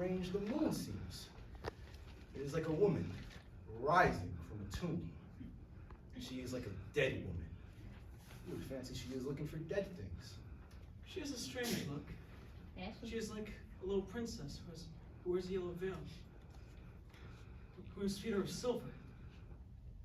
strange the moon seems. It is like a woman rising from a tomb. She is like a dead woman. You would fancy she is looking for dead things. She has a strange look. Yes. She is like a little princess who wears a yellow veil, whose feet are of silver.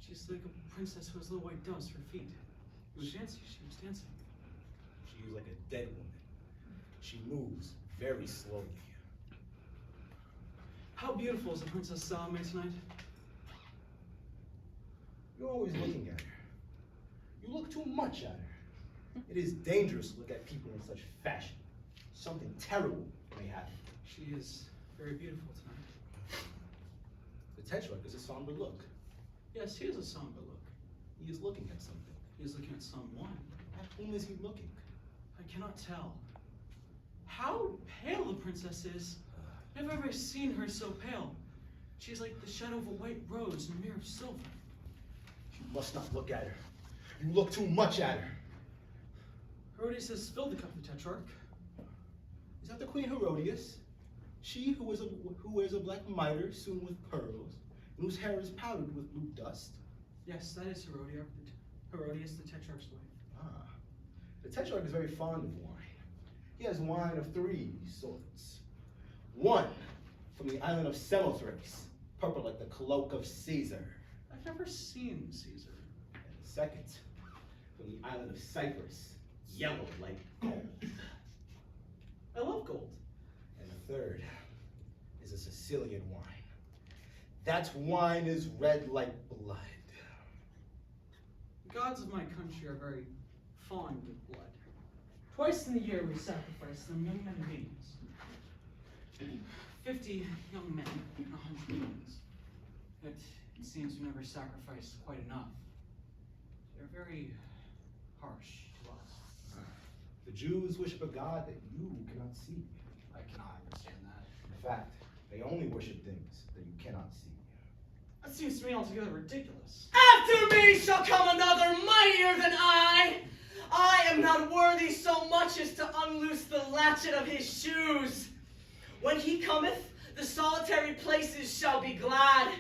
She's like a princess who has little white doves for feet. She was dancing. She was dancing. She is like a dead woman. She moves very slowly. How beautiful is the Princess Salomé tonight? You're always looking at her. You look too much at her. It is dangerous to look at people in such fashion. Something terrible may happen. She is very beautiful tonight. The Tetrarch is a somber look. Yes, he has a somber look. He is looking at something. He is looking at someone. At whom is he looking? I cannot tell. How pale the princess is. I've never ever seen her so pale. She's like the shadow of a white rose in a mirror of silver. You must not look at her. You look too much at her. Herodias has filled the cup of the Tetrarch. Is that the Queen Herodias? She who wears a black mitre sewn with pearls, and whose hair is powdered with blue dust? Yes, that is Herodias, the Tetrarch's wife. Ah. The Tetrarch is very fond of wine. He has wine of 3 sorts. One from the island of Samothrace, purple like the cloak of Caesar. I've never seen Caesar. And the second from the island of Cyprus, yellow like gold. I love gold. And the third is a Sicilian wine. That wine is red like blood. The gods of my country are very fond of blood. Twice in the year we sacrifice them, young men and maidens. 50 young men and 100 maidens. Yet it seems we never sacrifice quite enough. They're very harsh to us. The Jews worship a God that you cannot see. I cannot understand that. In fact, they only worship things that you cannot see. That seems to me altogether ridiculous. After me shall come another mightier than I. I am not worthy so much as to unloose the latchet of his shoes. When he cometh, the solitary places shall be glad.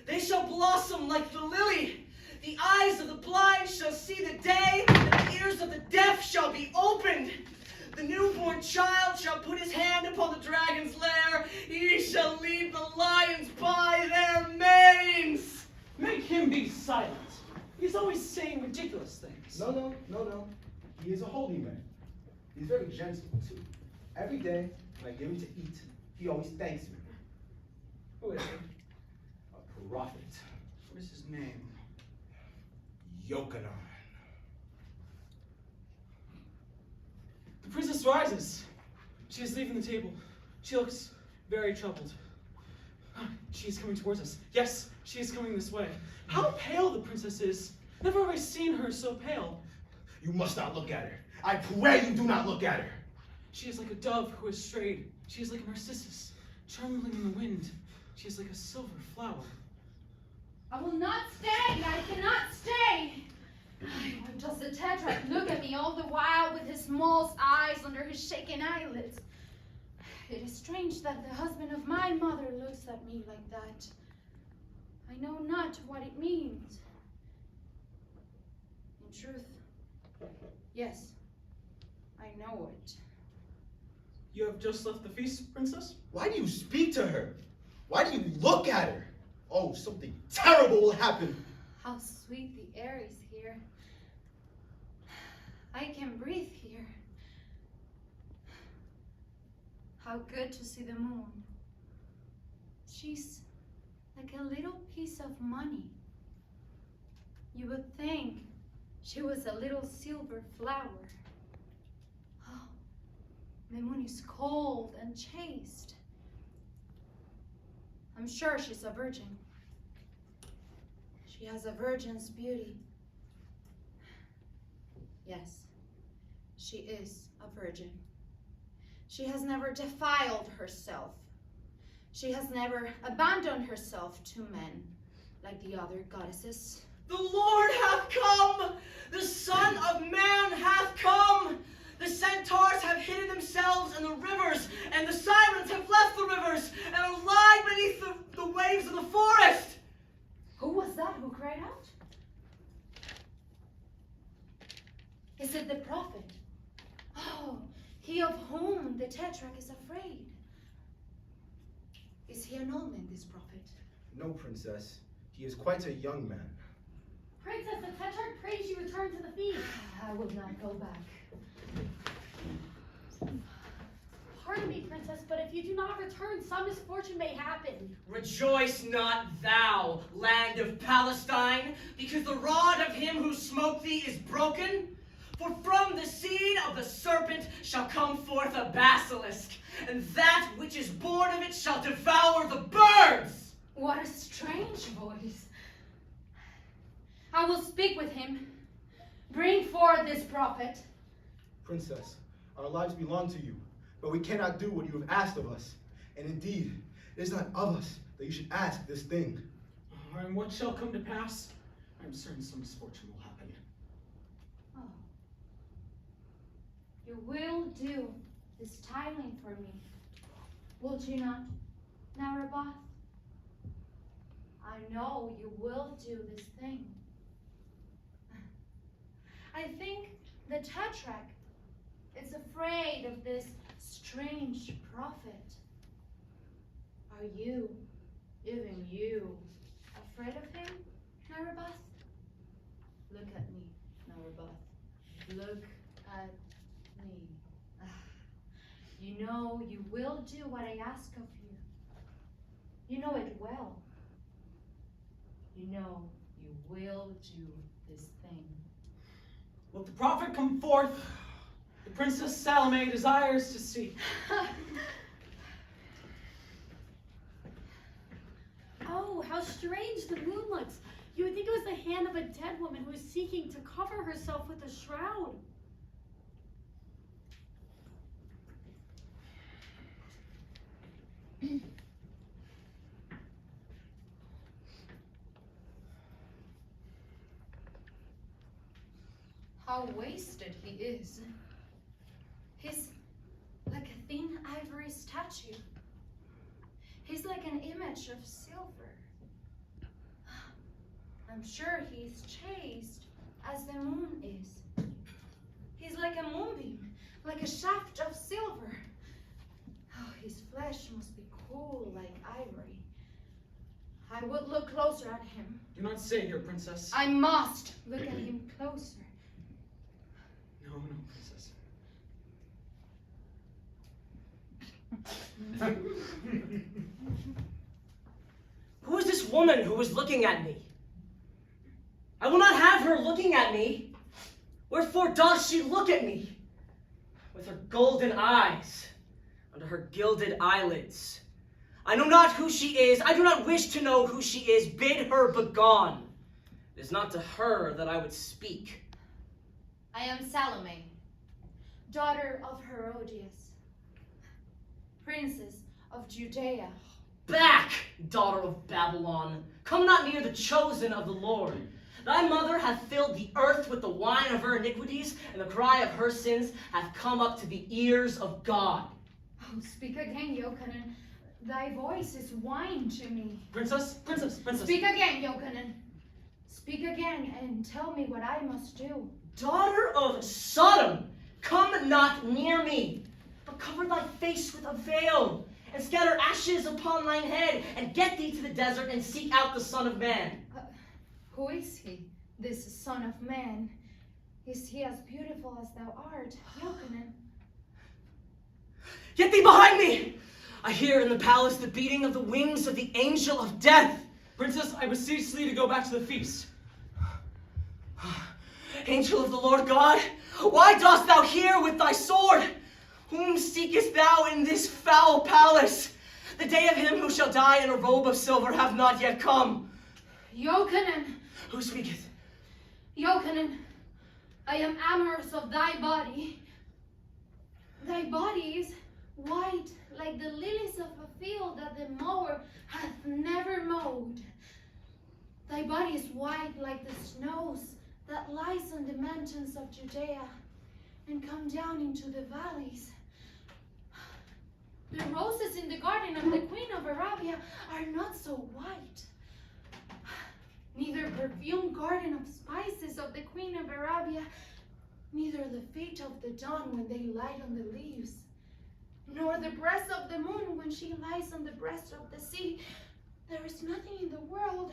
They shall blossom like the lily. The eyes of the blind shall see the day, and the ears of the deaf shall be opened. The newborn child shall put his hand upon the dragon's lair. He shall lead the lions by their manes. Make him be silent. He's always saying ridiculous things. No. He is a holy man. He's very gentle, too. Every day, when I give him to eat, he always thanks me. Who is he? A prophet. What is his name? Jokanaan. The princess rises. She is leaving the table. She looks very troubled. She is coming towards us. Yes, she is coming this way. How pale the princess is. Never have I seen her so pale. You must not look at her. I pray you do not look at her. She is like a dove who has strayed. She is like a narcissus, trembling in the wind. She is like a silver flower. I will not stay! I cannot stay! Why does the Tetrarch look at me all the while with his small eyes under his shaking eyelids? It is strange that the husband of my mother looks at me like that. I know not what it means. In truth, yes, I know it. You have just left the feast, princess? Why do you speak to her? Why do you look at her? Oh, something terrible will happen. How sweet the air is here. I can breathe here. How good to see the moon. She's like a little piece of money. You would think she was a little silver flower. Oh, the moon is cold and chaste. I'm sure she's a virgin. She has a virgin's beauty. Yes, she is a virgin. She has never defiled herself. She has never abandoned herself to men like the other goddesses. The Lord hath come! The Son of Man hath come! The centaurs have hidden themselves in the rivers, and the sirens have left the rivers, whom the Tetrarch is afraid. Is he an old man, this prophet? No, princess. He is quite a young man. Princess, the Tetrarch prays you return to the feast. I will not go back. Pardon me, princess, but if you do not return, some misfortune may happen. Rejoice not thou, land of Palestine, because the rod of him who smote thee is broken. For from the seed of the serpent shall come forth a basilisk, and that which is born of it shall devour the birds. What a strange voice. I will speak with him. Bring forth this prophet. Princess, our lives belong to you, but we cannot do what you have asked of us. And indeed, it is not of us that you should ask this thing. And what shall come to pass? I'm certain some misfortune will happen. Oh. You will do this tiling for me, will you not, Narabath? I know you will do this thing. I think the Tetrarch is afraid of this strange prophet. Are you, even you, afraid of him, Narabath? Look at me, Narabath. Look at me. You know you will do what I ask of you. You know it well. You know you will do this thing. Let the prophet come forth. The Princess Salomé desires to see. Oh, how strange the moon looks. You would think it was the hand of a dead woman who is seeking to cover herself with a shroud. How wasted he is. He's like a thin ivory statue. He's like an image of silver. I'm sure he's chaste as the moon is. He's like a moonbeam, like a shaft of silver. Oh, his flesh must be cool like ivory. I would look closer at him. Do not stay here, Princess. I must look at him closer. No, Princess. Who is this woman who is looking at me? I will not have her looking at me. Wherefore does she look at me? With her golden eyes, under her gilded eyelids. I know not who she is. I do not wish to know who she is. Bid her begone. It is not to her that I would speak. I am Salomé, daughter of Herodias, princess of Judea. Back, daughter of Babylon. Come not near the chosen of the Lord. Thy mother hath filled the earth with the wine of her iniquities, and the cry of her sins hath come up to the ears of God. Oh, speak again, Jokanaan. Thy voice is wine to me. Princess. Speak again, Jokanaan. Speak again and tell me what I must do. Daughter of Sodom, come not near me, but cover thy face with a veil, and scatter ashes upon thine head, and get thee to the desert, and seek out the Son of Man. Who is he, this son of man? Is he as beautiful as thou art, Jokanaan? Get thee behind me! I hear in the palace the beating of the wings of the angel of death. Princess, I beseech thee to go back to the feast. Angel of the Lord God, why dost thou here with thy sword? Whom seekest thou in this foul palace? The day of him who shall die in a robe of silver hath not yet come. Jokanaan! Who speaketh? Jokanaan, I am amorous of thy body. Thy body is white like the lilies of a field that the mower hath never mowed. Thy body is white like the snows that lies on the mountains of Judea and come down into the valleys. The roses in the garden of the Queen of Arabia are not so white. Neither perfumed garden of spices of the Queen of Arabia, neither the feet of the dawn when they light on the leaves. when she lies on the breast of the sea. There is nothing in the world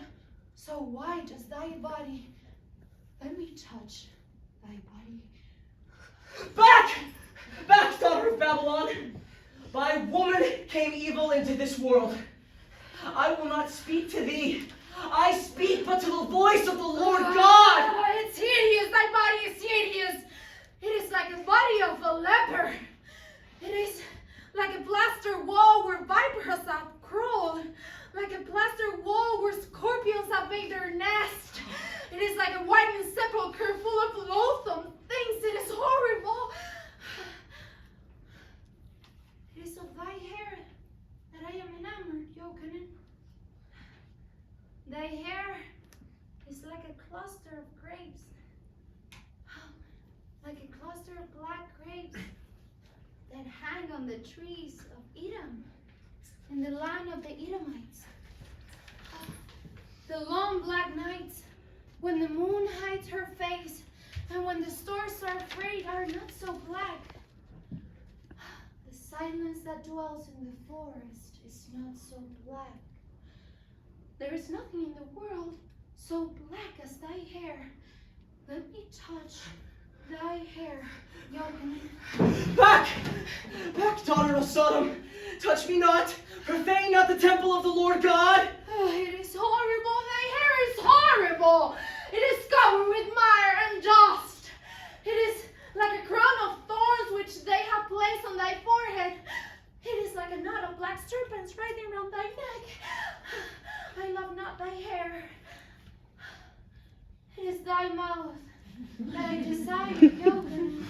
so white as thy body. Let me touch thy body. Back! Back, daughter of Babylon! By woman came evil into this world. I will not speak to thee. I speak but to the voice of the Lord God. Oh, it's hideous. Thy body is hideous. It is like the body of a leper. It is like a plaster wall where vipers have crawled. Like a plaster wall where scorpions have made their nest. It is like a whitened sepulchre full of loathsome things. It is horrible. It is of thy hair that I am enamored, Jokanaan. Thy hair is like a cluster of grapes. Like a cluster of black grapes that hang on the trees of Edom, in the land of the Edomites. The long black nights, when the moon hides her face, and when the stars are afraid, are not so black. The silence that dwells in the forest is not so black. There is nothing in the world so black as thy hair. Let me touch thy hair, Jokanaan. Back! Back, daughter of Sodom! Touch me not! Profane not the temple of the Lord God! Oh, it is horrible. Thy hair is horrible. It is covered with mire and dust. It is like a crown of thorns which they have placed on thy forehead. It is like a knot of black serpents writhing round thy neck. I love not thy hair. It is thy mouth that I desire, Jokanaan.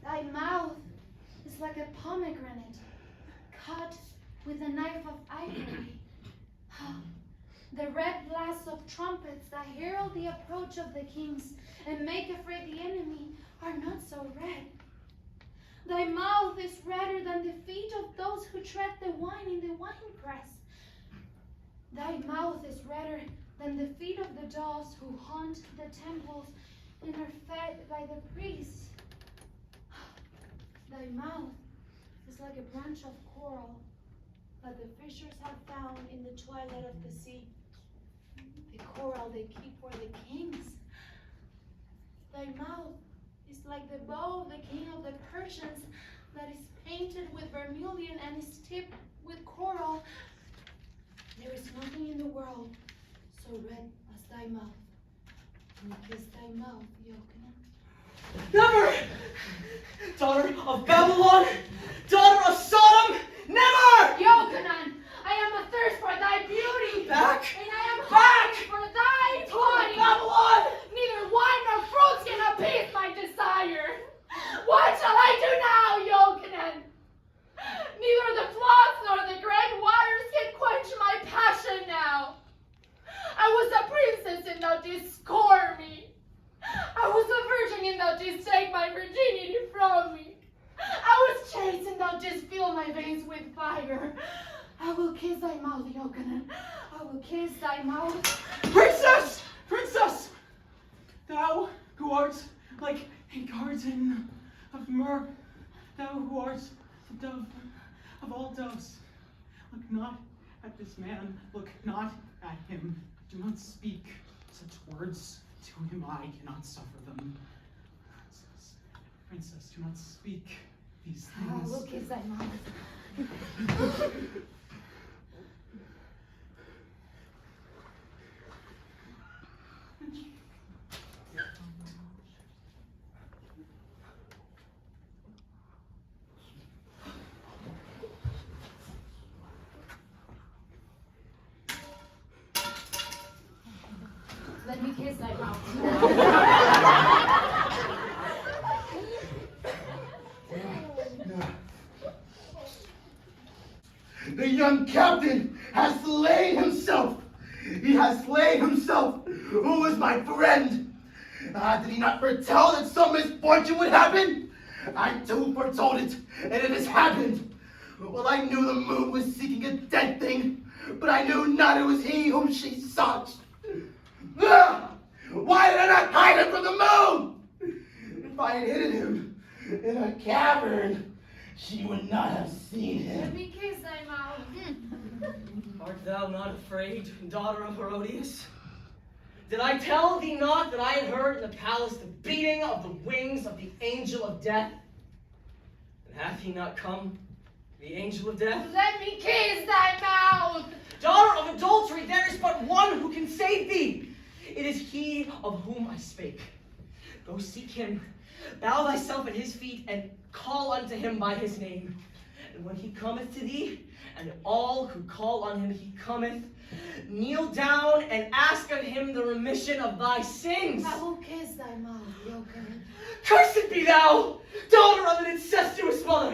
Thy mouth is like a pomegranate cut with a knife of ivory. The red blasts of trumpets that herald the approach of the kings and make afraid the enemy are not so red. Thy mouth is redder than the feet of those who tread the wine in the winepress. Thy mouth is redder than the feet of the dogs who haunt the temples and are fed by the priests. Thy mouth is like a branch of coral that the fishers have found in the twilight of the sea. The coral they keep for the kings. Thy mouth is like the bow of the king of the Persians that is painted with vermilion and is tipped with coral. There is nothing in the world so red as thy mouth. And kiss thy mouth, Jokanaan. Never! Daughter of Babylon! Daughter of Sodom! Never! Jokanaan, I am athirst for thy beauty. Back! And I am Back! hungry for thy Daughter body. of Babylon! Neither wine nor fruits can appease my desire. What shall I do now, Jokanaan? Neither the floods nor the great waters can quench my passion now. I was a princess and thou didst scorn me. I was a virgin and thou didst take my virginity from me. I was chaste and thou didst fill my veins with fire. I will kiss thy mouth, Jokanaan. I will kiss thy mouth. Princess! Princess! Thou who art like a garden of myrrh, thou who art the dove of all doves, look not at this man, look not at him. Do not speak such words to him, I cannot suffer them. Princess, do not speak these I things. will kiss thy mouth. Let me kiss thy mouth. The young captain has slain himself. He has slain himself, who was my friend. Did he not foretell that some misfortune would happen? I too foretold it, and it has happened. Well, I knew the moon was seeking a dead thing, but I knew not it was he whom she sought. Why did I not hide him from the moon? If I had hidden him in a cavern, she would not have seen Let him. me kiss thy mouth. Art thou not afraid, daughter of Herodias? Did I tell thee not that I had heard in the palace the beating of the wings of the angel of death? And hath he not come, the angel of death? Let me kiss thy mouth. Daughter of adultery, there is but one who can save thee. It is he of whom I spake. Go seek him, bow thyself at his feet, and call unto him by his name. And when he cometh to thee, and all who call on him he cometh, kneel down and ask of him the remission of thy sins. I will kiss thy mouth, Jokanaan. Cursed be thou, daughter of an incestuous mother!